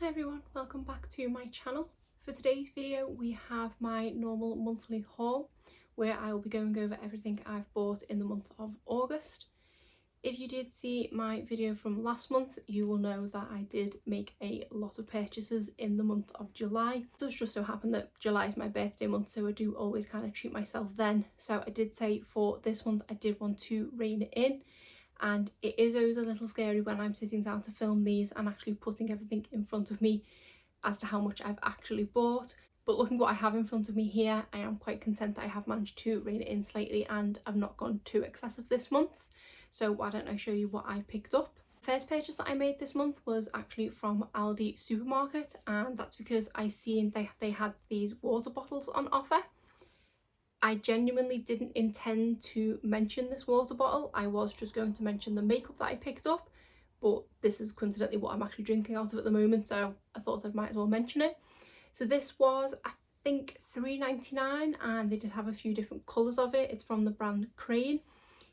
Hi everyone, welcome back to my channel. For today's video we have my normal monthly haul where I will be going over everything I've bought in the month of August. If you did see my video from last month, you will know that I did make a lot of purchases in the month of July. It does just so happen that July is my birthday month, so I do always kind of treat myself then. So I did say for this month I did want to rein it in. And it is always a little scary when I'm sitting down to film these and actually putting everything in front of me as to how much I've actually bought. But looking what I have in front of me here, I am quite content that I have managed to rein it in slightly and I've not gone too excessive this month. So why don't I show you what I picked up. First purchase that I made this month was actually from Aldi supermarket, and that's because I seen they had these water bottles on offer. I genuinely didn't intend to mention this water bottle. I was just going to mention the makeup that I picked up, but this is coincidentally what I'm actually drinking out of at the moment, so I thought I might as well mention it. So this was, I think, £3.99, and they did have a few different colours of it. It's from the brand Crane.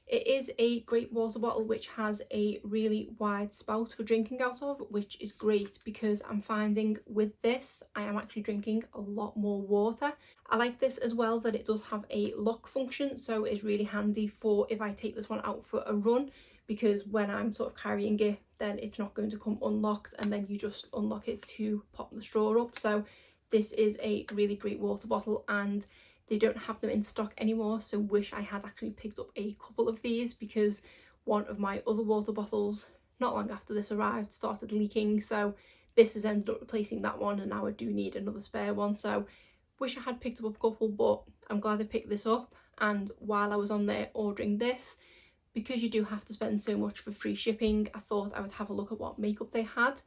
It is a great water bottle which has a really wide spout for drinking out of, which is great because I'm finding with this I am actually drinking a lot more water. I like this as well that it does have a lock function, so it's really handy for if I take this one out for a run, because when I'm sort of carrying it then it's not going to come unlocked and then you just unlock it to pop the straw up. So this is a really great water bottle and they don't have them in stock anymore, so wish I had actually picked up a couple of these, because one of my other water bottles not long after this arrived started leaking, so this has ended up replacing that one and now I do need another spare one. So wish I had picked up a couple, but I'm glad I picked this up. And while I was on there ordering this, because you do have to spend so much for free shipping, I thought I would have a look at what makeup they had.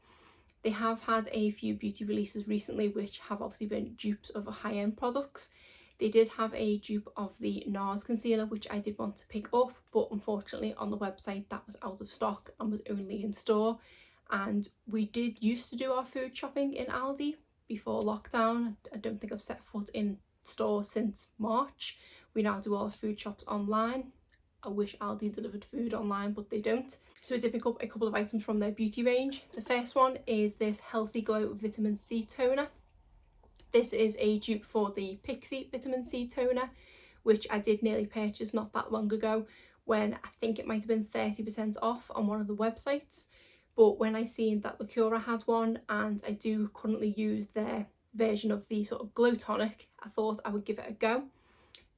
They have had a few beauty releases recently which have obviously been dupes of high-end products. They did have a dupe of the NARS concealer which I did want to pick up, but unfortunately on the website that was out of stock and was only in store. And we did used to do our food shopping in Aldi before lockdown. I don't think I've set foot in store since March. We now do all our food shops online. I wish Aldi delivered food online, but they don't. So I did pick up a couple of items from their beauty range. The first one is this Healthy Glow Vitamin C toner. This is a dupe for the Pixie Vitamin C toner, which I did nearly purchase not that long ago when I think it might have been 30% off on one of the websites. But when I seen that Lacura had one, and I do currently use their version of the sort of glow tonic, I thought I would give it a go.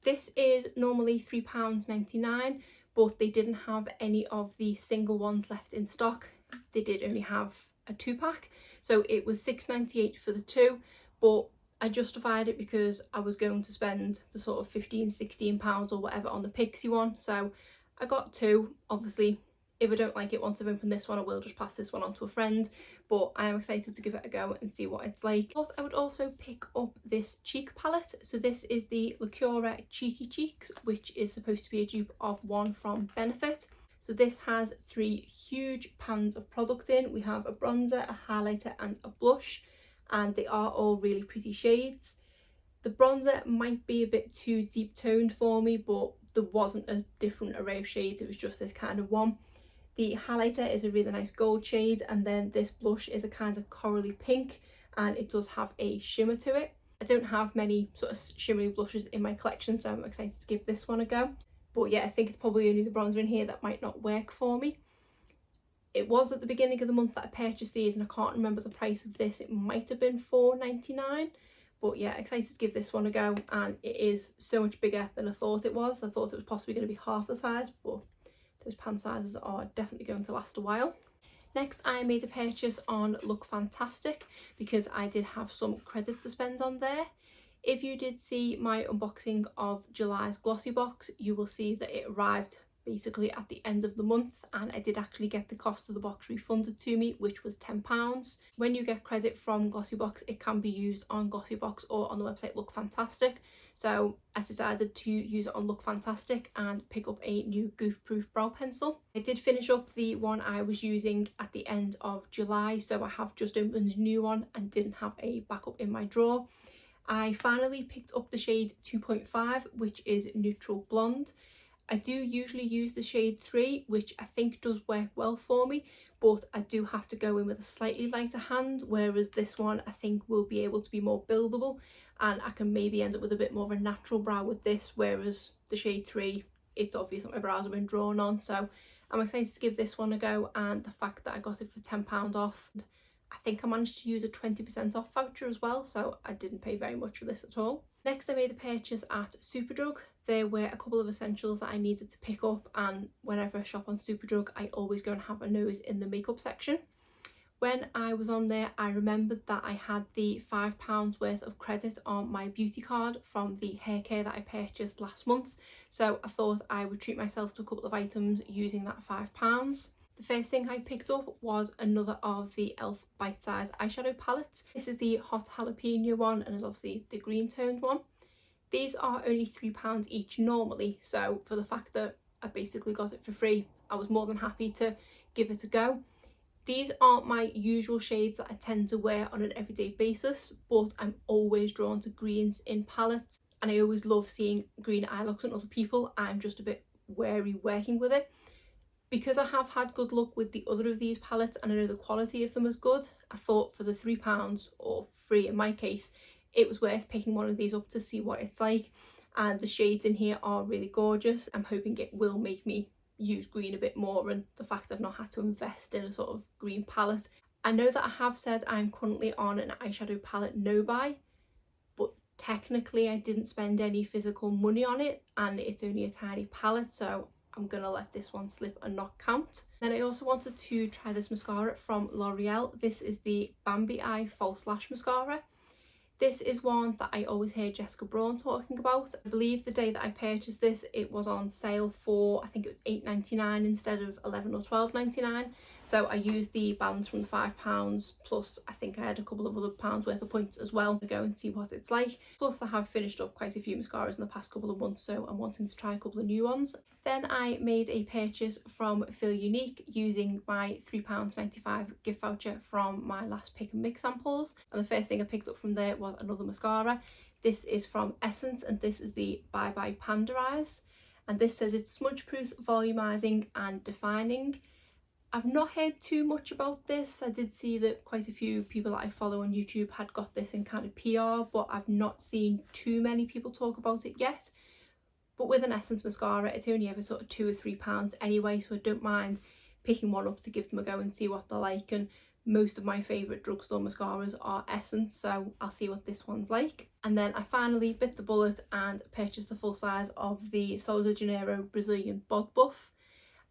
This is normally £3.99, but they didn't have any of the single ones left in stock. They did only have a 2-pack, so it was £6.98 for the two, but I justified it because I was going to spend the sort of £15-16 or whatever on the Pixie one, so I got two. Obviously if I don't like it once I've opened this one I will just pass this one on to a friend, but I am excited to give it a go and see what it's like. But I would also pick up this cheek palette. So this is the Lacura Cheeky Cheeks, which is supposed to be a dupe of one from Benefit. So this has 3 huge pans of product in. We have a bronzer, a highlighter and a blush, and they are all really pretty shades. The bronzer might be a bit too deep toned for me, but there wasn't a different array of shades, it was just this kind of one. The highlighter is a really nice gold shade, and then this blush is a kind of corally pink and it does have a shimmer to it. I don't have many sort of shimmery blushes in my collection, so I'm excited to give this one a go. But yeah, I think it's probably only the bronzer in here that might not work for me. It was at the beginning of the month that I purchased these and I can't remember the price of this. It might have been £4.99. But yeah, excited to give this one a go, and it is so much bigger than I thought it was. I thought it was possibly going to be half the size, but those pan sizes are definitely going to last a while. Next, I made a purchase on Look Fantastic because I did have some credit to spend on there. If you did see my unboxing of July's Glossybox, you will see that it arrived basically at the end of the month, and I did actually get the cost of the box refunded to me, which was £10. When you get credit from Glossybox, it can be used on Glossybox or on the website Look Fantastic. So I decided to use it on Look Fantastic and pick up a new Goof proof brow pencil. I did finish up the one I was using at the end of July, so I have just opened a new one and didn't have a backup in my drawer. I finally picked up the shade 2.5, which is Neutral Blonde. I do usually use the shade 3, which I think does work well for me, but I do have to go in with a slightly lighter hand, whereas this one I think will be able to be more buildable, and I can maybe end up with a bit more of a natural brow with this, whereas the shade 3, it's obvious that my brows have been drawn on. So I'm excited to give this one a go, and the fact that I got it for £10 off. I think I managed to use a 20% off voucher as well, so I didn't pay very much for this at all. Next, I made a purchase at Superdrug. There were a couple of essentials that I needed to pick up, and whenever I shop on Superdrug I always go and have a nose in the makeup section. When I was on there, I remembered that I had the £5 worth of credit on my beauty card from the hair care that I purchased last month, so I thought I would treat myself to a couple of items using that £5. The first thing I picked up was another of the e.l.f. Bite Size eyeshadow palettes. This is the hot jalapeno one, and is obviously the green toned one. These are only £3 each normally, so for the fact that I basically got it for free, I was more than happy to give it a go. These aren't my usual shades that I tend to wear on an everyday basis, but I'm always drawn to greens in palettes, and I always love seeing green eye looks on other people. I'm just a bit wary working with it. Because I have had good luck with the other of these palettes and I know the quality of them is good, I thought for the £3, or free in my case, it was worth picking one of these up to see what it's like. And the shades in here are really gorgeous. I'm hoping it will make me use green a bit more, and the fact I've not had to invest in a sort of green palette. I know that I have said I'm currently on an eyeshadow palette no buy, but technically I didn't spend any physical money on it, and it's only a tiny palette, so I'm gonna let this one slip and not count. Then I also wanted to try this mascara from L'Oreal. This is the Bambi Eye False Lash Mascara. This is one that I always hear Jessica Braun talking about. I believe the day that I purchased this, it was on sale for, I think it was £8.99 instead of £11 or £12.99. So I used the balance from the £5, plus I think I had a couple of other pounds worth of points as well to go and see what it's like. Plus I have finished up quite a few mascaras in the past couple of months, so I'm wanting to try a couple of new ones. Then I made a purchase from Feel Unique using my £3.95 gift voucher from my last pick and mix samples. And the first thing I picked up from there was another mascara. This is from Essence, and this is the Bye Bye Panda Eyes. And this says it's smudge proof, volumizing and defining. I've not heard too much about this. I did see that quite a few people that I follow on YouTube had got this in kind of PR, but I've not seen too many people talk about it yet. But with an Essence mascara, it's only ever sort of £2 or £3 anyway, so I don't mind picking one up to give them a go and see what they're like. And most of my favourite drugstore mascaras are Essence, so I'll see what this one's like. And then I finally bit the bullet and purchased a full size of the Sol de Janeiro Brazilian Bod Buff.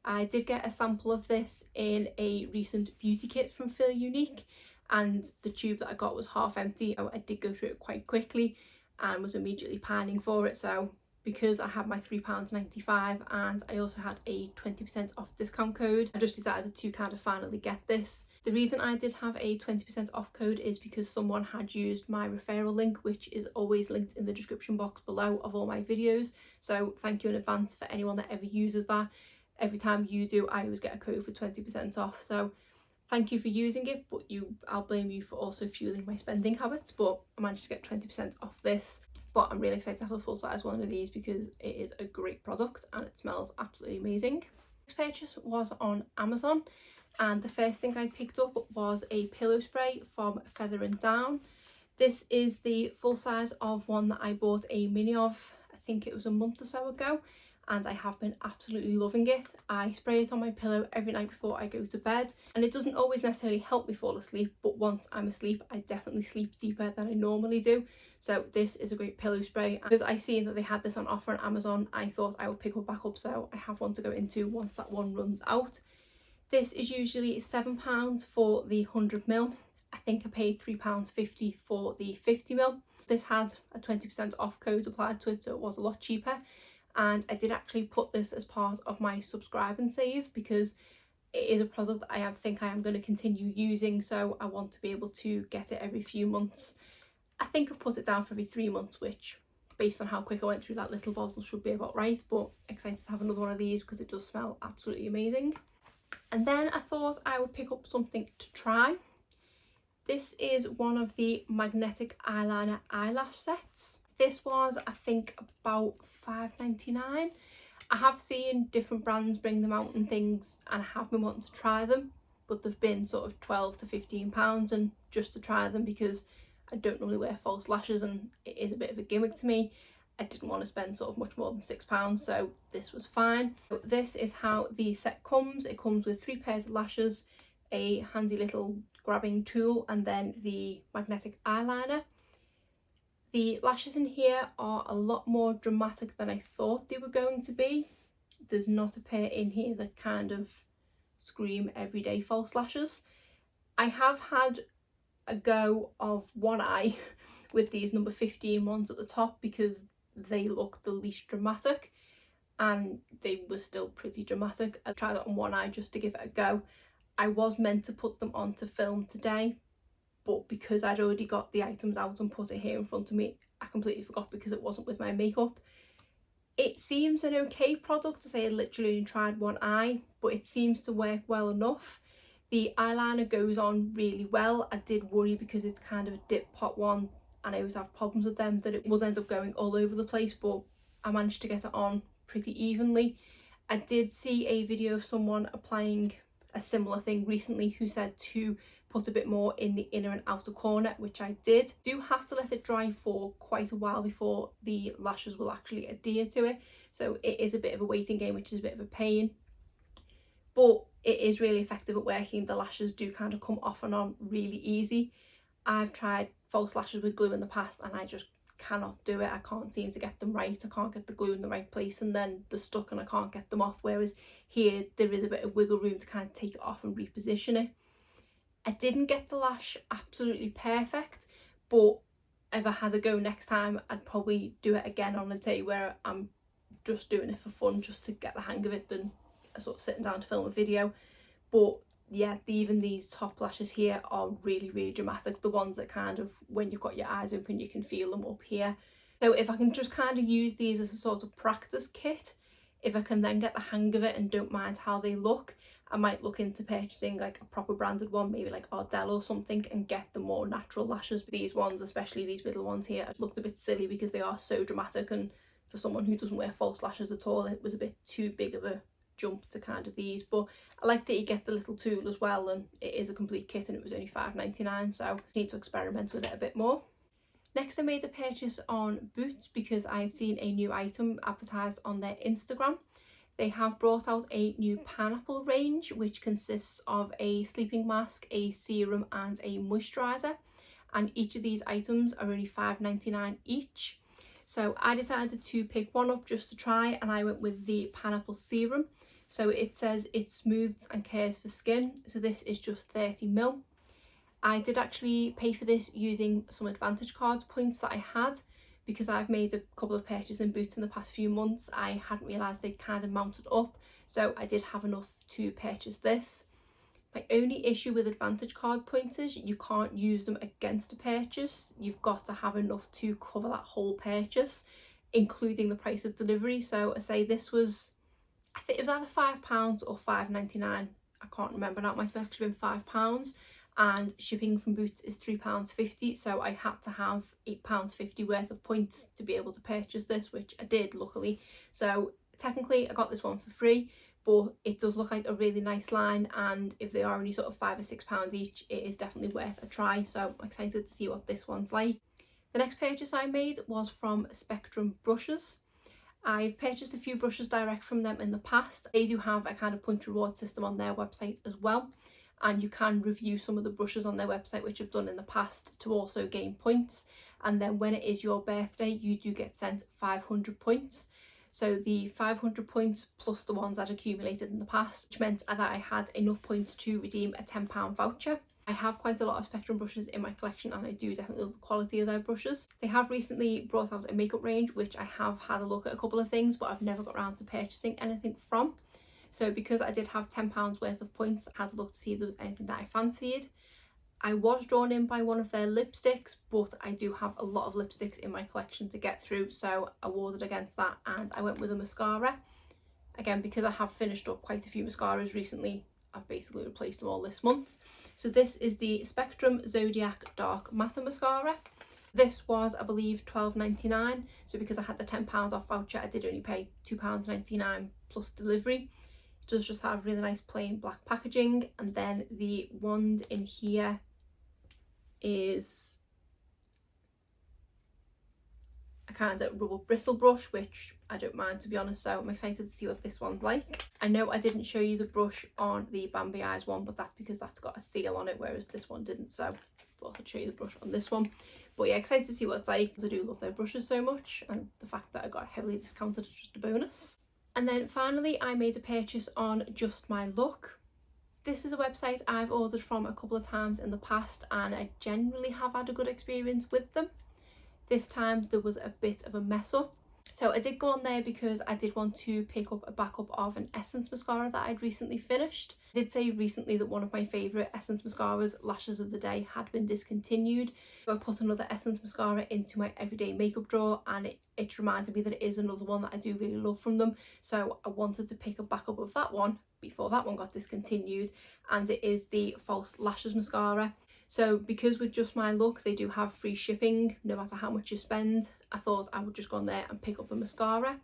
I did get a sample of this in a recent beauty kit from Feel Unique, and the tube that I got was half empty. So I did go through it quite quickly and was immediately pining for it. So because I had my £3.95 and I also had a 20% off discount code, I just decided to kind of finally get this. The reason I did have a 20% off code is because someone had used my referral link, which is always linked in the description box below of all my videos. So thank you in advance for anyone that ever uses that. Every time you do, I always get a code for 20% off. So thank you for using it, but I'll blame you for also fueling my spending habits. But I managed to get 20% off this. But I'm really excited to have a full size one of these because it is a great product and it smells absolutely amazing. This purchase was on Amazon, and the first thing I picked up was a pillow spray from Feather and Down. This is the full size of one that I bought a mini of, I think it was a month or so ago, and I have been absolutely loving it. I spray it on my pillow every night before I go to bed, and it doesn't always necessarily help me fall asleep, but once I'm asleep I definitely sleep deeper than I normally do. So this is a great pillow spray. Because I seen that they had this on offer on Amazon, I thought I would pick one back up, so I have one to go into once that one runs out. This is usually £7 for the 100ml. I think I paid £3.50 for the 50ml. This had a 20% off code applied to it, so it was a lot cheaper. And I did actually put this as part of my subscribe and save because it is a product that I think I am going to continue using, so I want to be able to get it every few months. I think I've put it down for every 3 months, which based on how quick I went through that little bottle should be about right, but excited to have another one of these because it does smell absolutely amazing. And then I thought I would pick up something to try. This is one of the magnetic eyeliner eyelash sets. This was, I think, about £5.99. I have seen different brands bring them out and things, and I have been wanting to try them. but they've been sort of £12 to £15, and just to try them, because I don't normally wear false lashes and it is a bit of a gimmick to me, I didn't want to spend sort of much more than £6, so this was fine. So this is how the set comes. It comes with 3 pairs of lashes, a handy little grabbing tool, and then the magnetic eyeliner. The lashes in here are a lot more dramatic than I thought they were going to be. There's not a pair in here that kind of scream everyday false lashes. I have had a go of one eye with these number 15 ones at the top because they look the least dramatic, and they were still pretty dramatic. I tried it on one eye just to give it a go. I was meant to put them on to film today, but because I'd already got the items out and put it here in front of me, I completely forgot because it wasn't with my makeup. It seems an okay product, to say I literally only tried one eye, but it seems to work well enough. The eyeliner goes on really well. I did worry because it's kind of a dip pot one and I always have problems with them that it would end up going all over the place, but I managed to get it on pretty evenly. I did see a video of someone applying a similar thing recently who said to put a bit more in the inner and outer corner, which I did. Do have to let it dry for quite a while before the lashes will actually adhere to it, so it is a bit of a waiting game, which is a bit of a pain, but it is really effective at working. The lashes do kind of come off and on really easy. I've tried false lashes with glue in the past and I just cannot do it. I can't seem to get them right. I can't get the glue in the right place and then they're stuck and I can't get them off, whereas here there is a bit of wiggle room to kind of take it off and reposition it. I didn't get the lash absolutely perfect, but if I had a go next time I'd probably do it again on a day where I'm just doing it for fun, just to get the hang of it, than sort of sitting down to film a video. But yeah, even these top lashes here are really dramatic, the ones that kind of, when you've got your eyes open, you can feel them up here. So if I can just kind of use these as a sort of practice kit, if I can then get the hang of it and don't mind how they look, I might look into purchasing like a proper branded one, maybe like Ardell or something, and get the more natural lashes. These ones, especially these middle ones here, looked a bit silly because they are so dramatic, and for someone who doesn't wear false lashes at all, it was a bit too big of a jump to kind of these. But I like that you get the little tool as well, and it is a complete kit and it was only £5.99, so I need to experiment with it a bit more. Next I made a purchase on Boots because I had seen a new item advertised on their Instagram. They have brought out a new pineapple range, which consists of a sleeping mask, a serum and a moisturiser, and each of these items are only £5.99 each. So I decided to pick one up just to try, and I went with the pineapple serum. So it says it smooths and cares for skin, so this is just 30ml. I did actually pay for this using some Advantage Cards points that I had, because I've made a couple of purchases in Boots in the past few months. I hadn't realised they'd kind of mounted up, so I did have enough to purchase this. My only issue with Advantage Card points is you can't use them against a purchase. You've got to have enough to cover that whole purchase, including the price of delivery. So I say this was, I think it was either £5 or £5.99. I can't remember now. It might have actually been £5. And shipping from Boots is £3.50, so I had to have £8.50 worth of points to be able to purchase this, which I did, luckily. So technically I got this one for free, but it does look like a really nice line, and if they are only sort of £5 or £6 each, it is definitely worth a try, so I'm excited to see what this one's like. The next purchase I made was from Spectrum brushes. I've purchased a few brushes direct from them in the past. They do have a kind of point reward system on their website as well, and you can review some of the brushes on their website, which I've done in the past, to also gain points. And then when it is your birthday, you do get sent 500 points. So the 500 points plus the ones I'd accumulated in the past, which meant that I had enough points to redeem a £10 voucher. I have quite a lot of Spectrum brushes in my collection, and I do definitely love the quality of their brushes. They have recently brought out a makeup range, which I have had a look at a couple of things, but I've never got around to purchasing anything from. So because I did have £10 worth of points, I had to look to see if there was anything that I fancied. I was drawn in by one of their lipsticks, but I do have a lot of lipsticks in my collection to get through, so I warded against that and I went with a mascara. Again, because I have finished up quite a few mascaras recently, I've basically replaced them all this month. So this is the Spectrum Zodiac Dark Matter Mascara. This was, I believe, £12.99, so because I had the £10 off voucher, I did only pay £2.99 plus delivery. does just have really nice plain black packaging, and then the wand in here is a kind of rubber bristle brush, which I don't mind, to be honest, so I'm excited to see what this one's like. I know I didn't show you the brush on the Bambi Eyes one, but that's because that's got a seal on it, whereas this one didn't, so I thought I'd show you the brush on this one. But yeah, excited to see what it's like, because I do love their brushes so much, and the fact that I got heavily discounted is just a bonus. And then finally, I made a purchase on Just My Look. This is a website I've ordered from a couple of times in the past, and I generally have had a good experience with them. This time there was a bit of a mess up. So I did go on there because I did want to pick up a backup of an Essence mascara that I'd recently finished. I did say recently that one of my favourite Essence mascaras, Lashes of the Day, had been discontinued. So I put another Essence mascara into my everyday makeup drawer, and it reminded me that it is another one that I do really love from them. So I wanted to pick a backup of that one before that one got discontinued, and it is the False Lashes mascara. So because with Just My Look they do have free shipping no matter how much you spend, I thought I would just go on there and pick up the mascara.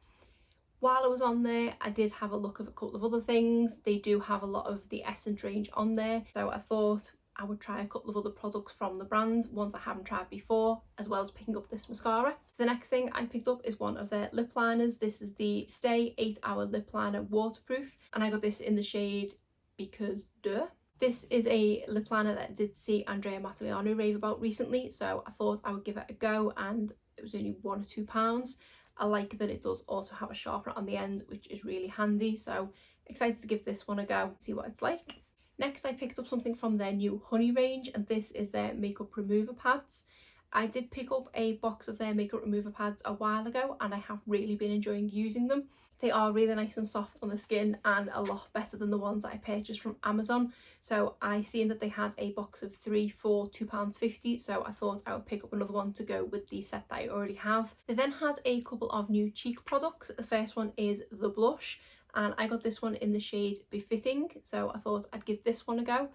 While I was on there, I did have a look at a couple of other things. They do have a lot of the Essence range on there, so I thought I would try a couple of other products from the brand, ones I haven't tried before, as well as picking up this mascara. So the next thing I picked up is one of their lip liners. This is the Stay 8-Hour Lip Liner Waterproof, and I got this in the shade Because Duh. This is a lip liner that I did see Andrea Matteliano rave about recently, so I thought I would give it a go, and it was only £1 or £2. I like that it does also have a sharpener on the end, which is really handy, so excited to give this one a go, see what it's like. Next I picked up something from their new Honey range, and this is their makeup remover pads. I did pick up a box of their makeup remover pads a while ago, and I have really been enjoying using them. They are really nice and soft on the skin, and a lot better than the ones that I purchased from Amazon. So I seen that they had a box of 3 for £2.50, so I thought I would pick up another one to go with the set that I already have. They then had a couple of new cheek products. The first one is the blush, and I got this one in the shade Befitting, so I thought I'd give this one a go.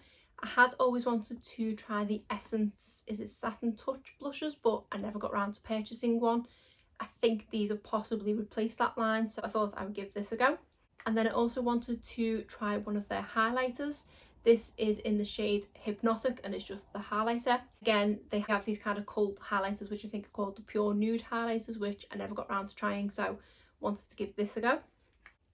I had always wanted to try the Essence, is it Satin Touch blushes, but I never got around to purchasing one. I think these have possibly replaced that line, so I thought I would give this a go. And then I also wanted to try one of their highlighters. This is in the shade Hypnotic, and it's just the highlighter. Again, they have these kind of cult highlighters, which I think are called the Pure Nude highlighters, which I never got around to trying, so wanted to give this a go.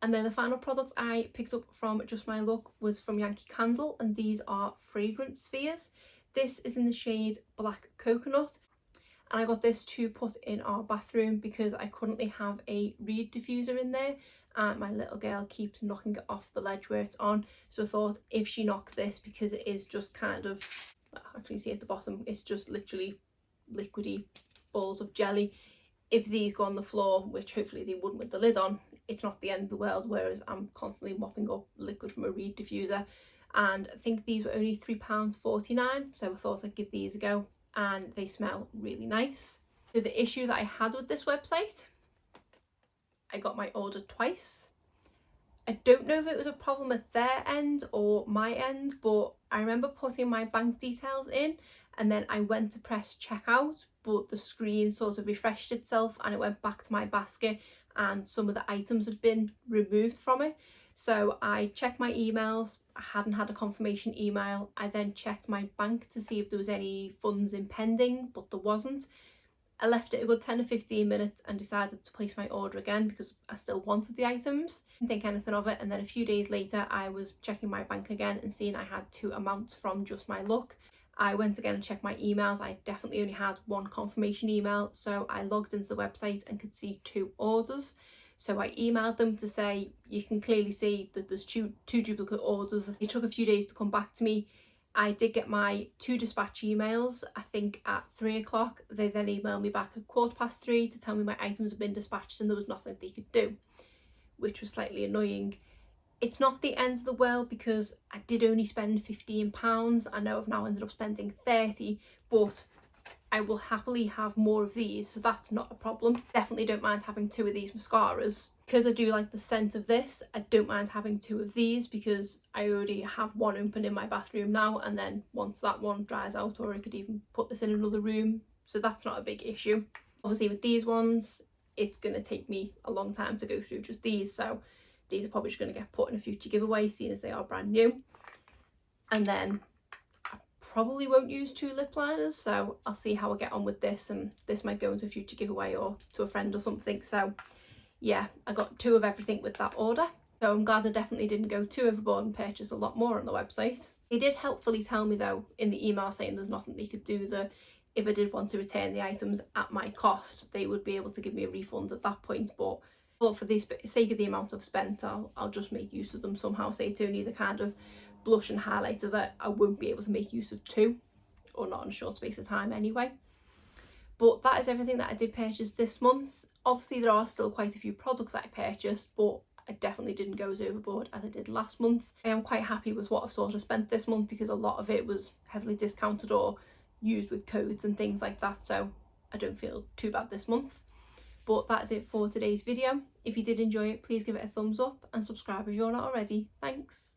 And then the final product I picked up from Just My Look was from Yankee Candle, and these are fragrance spheres. This is in the shade Black Coconut, and I got this to put in our bathroom because I currently have a reed diffuser in there, and my little girl keeps knocking it off the ledge where it's on. So I thought if she knocks this, because it is just kind of, actually see at the bottom, it's just literally liquidy balls of jelly. If these go on the floor, which hopefully they wouldn't with the lid on, it's not the end of the world, whereas I'm constantly mopping up liquid from a reed diffuser. And I think these were only £3.49, so I thought I'd give these a go, and they smell really nice. So the issue that I had with this website, I got my order twice. I don't know if it was a problem at their end or my end, but I remember putting my bank details in, and then I went to press checkout, but the screen sort of refreshed itself and it went back to my basket, and some of the items had been removed from it. So I checked my emails, I hadn't had a confirmation email. I then checked my bank to see if there was any funds in pending, but there wasn't. I left it a good 10 or 15 minutes and decided to place my order again because I still wanted the items. Didn't think anything of it, and then a few days later I was checking my bank again and seeing I had 2 amounts from Just My Look. I went again and checked my emails. I definitely only had 1 confirmation email, so I logged into the website and could see 2 orders. So I emailed them to say, you can clearly see that there's two duplicate orders. It took a few days to come back to me. I did get my 2 dispatch emails, I think at 3 o'clock. They then emailed me back at 3:15 to tell me my items had been dispatched and there was nothing they could do, which was slightly annoying. It's not the end of the world because I did only spend £15. I know I've now ended up spending 30, but I will happily have more of these, so that's not a problem. Definitely don't mind having 2 of these mascaras. Because I do like the scent of this, I don't mind having 2 of these because I already have 1 open in my bathroom now, and then once that one dries out, or I could even put this in another room, so that's not a big issue. Obviously with these ones, it's going to take me a long time to go through just these, so these are probably just going to get put in a future giveaway, seeing as they are brand new. And then I probably won't use 2 lip liners, so I'll see how I get on with this, and this might go into a future giveaway or to a friend or something. So yeah, I got 2 of everything with that order. So I'm glad I definitely didn't go too overboard and purchase a lot more on the website. They did helpfully tell me though in the email saying there's nothing they could do, that if I did want to return the items at my cost, they would be able to give me a refund at that point. But for the sake of the amount I've spent, I'll just make use of them somehow. Say it's only the kind of blush and highlighter that I won't be able to make use of 2, or not in a short space of time anyway. But that is everything that I did purchase this month. Obviously there are still quite a few products that I purchased, but I definitely didn't go as overboard as I did last month. I am quite happy with what I've sort of spent this month, because a lot of it was heavily discounted or used with codes and things like that, so I don't feel too bad this month. But that's it for today's video. If you did enjoy it, please give it a thumbs up and subscribe if you're not already. Thanks.